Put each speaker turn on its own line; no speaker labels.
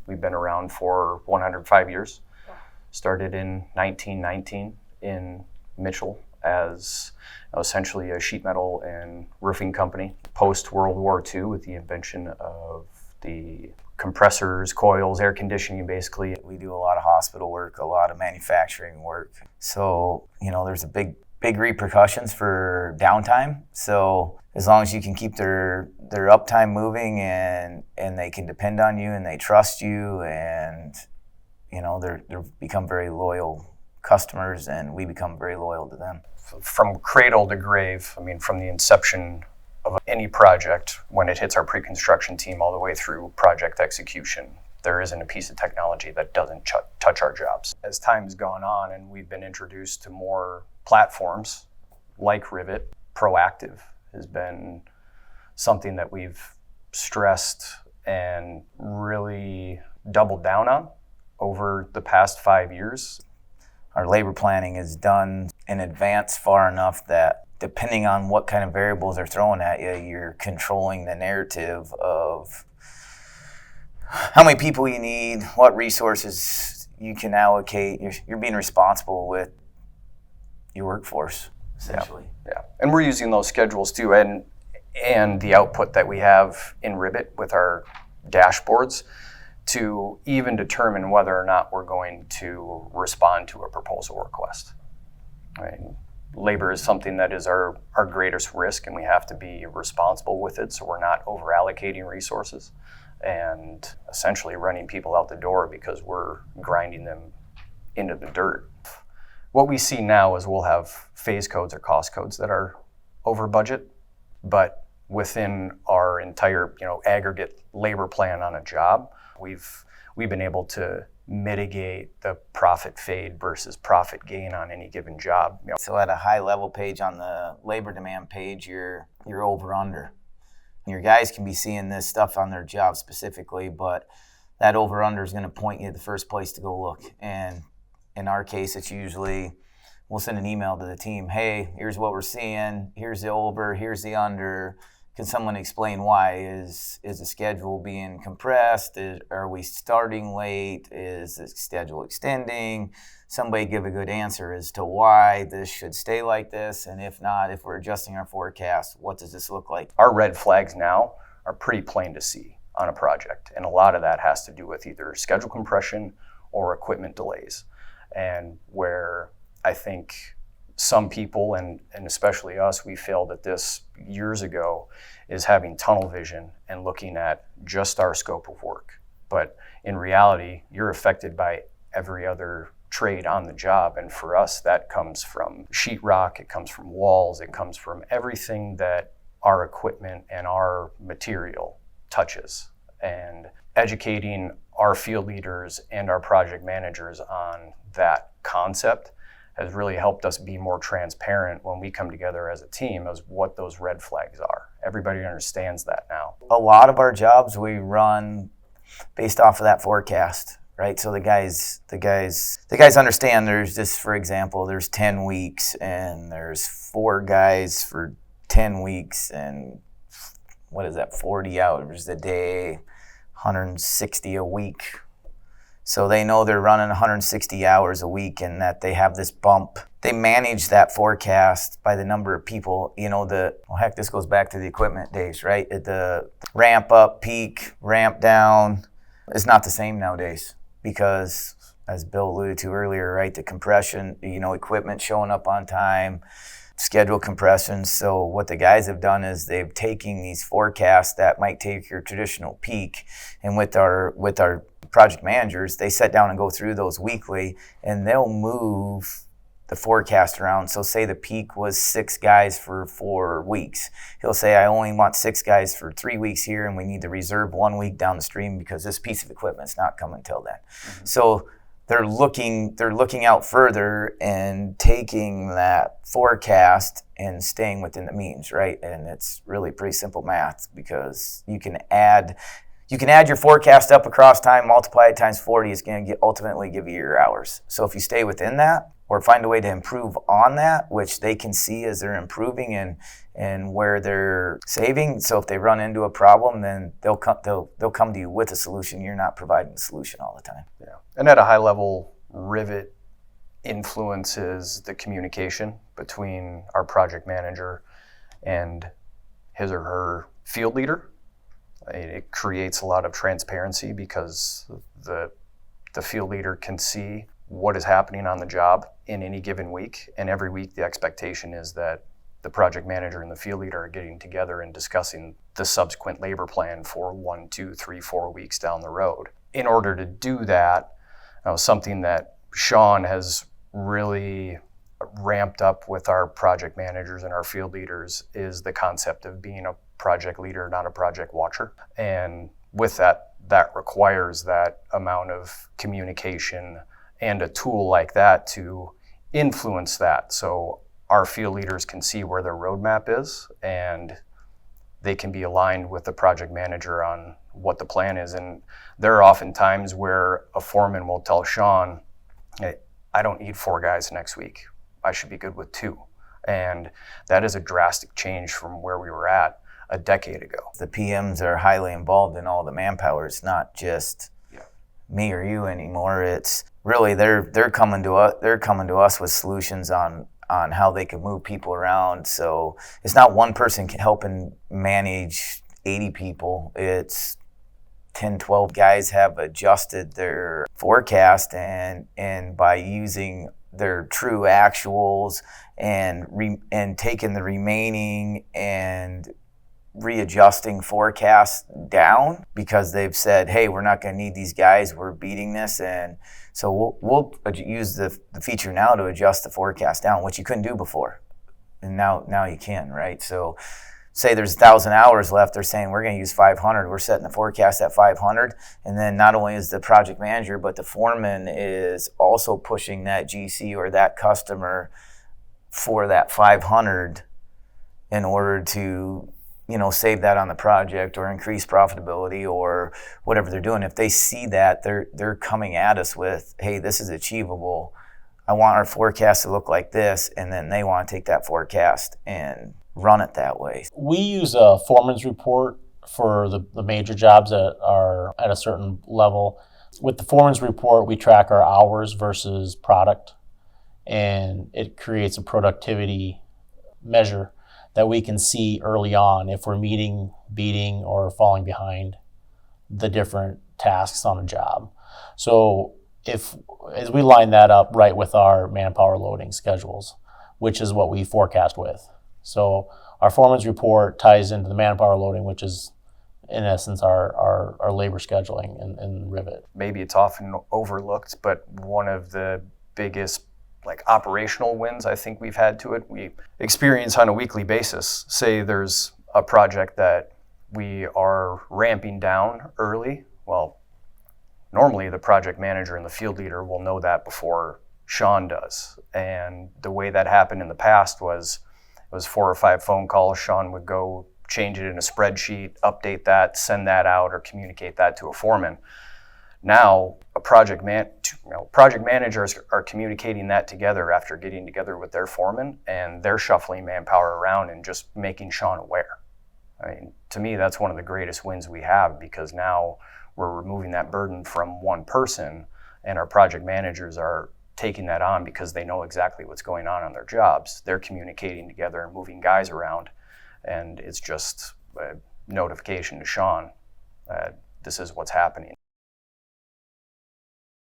We've been around for 105 years. Started in 1919 in Mitchell as essentially a sheet metal and roofing company. Post-World War II, with the invention of the compressors, coils, air conditioning, basically.
We do a lot of hospital work, a lot of manufacturing work. So, there's a big repercussions for downtime. So as long as you can keep their uptime moving and they can depend on you and they trust you, and they're become very loyal customers, and we become very loyal to them.
From cradle to grave, from the inception of any project, when it hits our pre-construction team all the way through project execution, there isn't a piece of technology that doesn't touch our jobs. As time's gone on and we've been introduced to more platforms like Rivet, proactive has been something that we've stressed and really doubled down on over the past 5 years.
Our labor planning is done in advance far enough that depending on what kind of variables they're throwing at you, you're controlling the narrative of how many people you need, what resources you can allocate. You're being responsible with your workforce, essentially.
Yeah. And we're using those schedules too, and the output that we have in Rivet with our dashboards to even determine whether or not we're going to respond to a proposal request. Right? Labor is something that is our greatest risk, and we have to be responsible with it so we're not over allocating resources and essentially running people out the door because we're grinding them into the dirt. What we see now is we'll have phase codes or cost codes that are over budget, but within our entire aggregate labor plan on a job, we've been able to mitigate the profit fade versus profit gain on any given job.
So at a high level page on the labor demand page, you're over under. Your guys can be seeing this stuff on their job specifically, but that over under is going to point you to the first place to go look. And in our case, it's usually we'll send an email to the team, hey, here's what we're seeing, here's the over, here's the under. Can someone explain why? Is the schedule being compressed? Are we starting late? Is the schedule extending? Somebody give a good answer as to why this should stay like this, and if not, if we're adjusting our forecast, what does this look like?
Our red flags now are pretty plain to see on a project, and a lot of that has to do with either schedule compression or equipment delays. And where I think some people, and especially us, we failed at this years ago, is having tunnel vision and looking at just our scope of work. But in reality, you're affected by every other trade on the job. And for us, that comes from sheetrock, it comes from walls, it comes from everything that our equipment and our material touches. And educating our field leaders and our project managers on that concept has really helped us be more transparent when we come together as a team as what those red flags are. Everybody understands that now.
A lot of our jobs we run based off of that forecast, right? So the guys understand there's this, for example, there's 10 weeks and there's 4 guys for 10 weeks and what is that, 40 hours a day, 160 a week. So they know they're running 160 hours a week and that they have this bump. They manage that forecast by the number of people. This goes back to the equipment days, right? The ramp up, peak, ramp down is not the same nowadays because, as Bill alluded to earlier, right, the compression, equipment showing up on time, schedule compression. So what the guys have done is they've taken these forecasts that might take your traditional peak, and with our project managers, they sit down and go through those weekly, and they'll move the forecast around. So say the peak was 6 guys for 4 weeks. He'll say, I only want 6 guys for 3 weeks here, and we need to reserve 1 week down the stream because this piece of equipment's not coming till then. Mm-hmm. So they're looking out further and taking that forecast and staying within the means, right? And it's really pretty simple math because you can add your forecast up across time, multiply it times 40, it's going to ultimately give you your hours. So if you stay within that, or find a way to improve on that, which they can see as they're improving and where they're saving. So if they run into a problem, then they'll come to you with a solution. You're not providing the solution all the time.
Yeah. And at a high level, Rivet influences the communication between our project manager and his or her field leader. It creates a lot of transparency because the field leader can see what is happening on the job in any given week. And every week the expectation is that the project manager and the field leader are getting together and discussing the subsequent labor plan for 1, 2, 3, 4 weeks down the road. In order to do that, something that Sean has really ramped up with our project managers and our field leaders is the concept of being a project leader, not a project watcher. And with that requires that amount of communication and a tool like that to influence that. So our field leaders can see where their roadmap is and they can be aligned with the project manager on what the plan is. And there are often times where a foreman will tell Sean, hey, I don't need 4 guys next week. I should be good with 2. And that is a drastic change from where we were at a decade ago.
The PMs are highly involved in all the manpower. It's not just me or you anymore. It's really they're coming to us. They're coming to us with solutions on how they can move people around. So it's not one person helping manage 80 people. It's 10, 12 guys have adjusted their forecast and by using their true actuals and taking the remaining and readjusting forecasts down because they've said, hey, we're not going to need these guys, we're beating this, and so we'll use the feature now to adjust the forecast down, which you couldn't do before, and now you can, right? So say there's 1,000 hours left, they're saying we're going to use 500, we're setting the forecast at 500, and then not only is the project manager, but the foreman is also pushing that GC or that customer for that 500 in order to save that on the project or increase profitability or whatever they're doing. If they see that, they're coming at us with, hey, this is achievable. I want our forecast to look like this, and then they want to take that forecast and run it that way.
We use a foreman's report for the major jobs that are at a certain level. With the foreman's report, we track our hours versus product, and it creates a productivity measure that we can see early on if we're meeting, beating, or falling behind the different tasks on a job. So as we line that up right with our manpower loading schedules, which is what we forecast with. So our foreman's report ties into the manpower loading, which is in essence our labor scheduling in Rivet.
Maybe it's often overlooked, but one of the biggest operational wins I think we've had to it, we experience on a weekly basis. Say there's a project that we are ramping down early. Well, normally the project manager and the field leader will know that before Sean does. And the way that happened in the past was it was 4 or 5 phone calls. Sean would go change it in a spreadsheet, update that, send that out, or communicate that to a foreman. Now, project managers are communicating that together after getting together with their foreman, and they're shuffling manpower around and just making Sean aware. I mean, to me, that's one of the greatest wins we have because now we're removing that burden from one person, and our project managers are taking that on because they know exactly what's going on their jobs. They're communicating together and moving guys around, and it's just a notification to Sean that this is what's happening.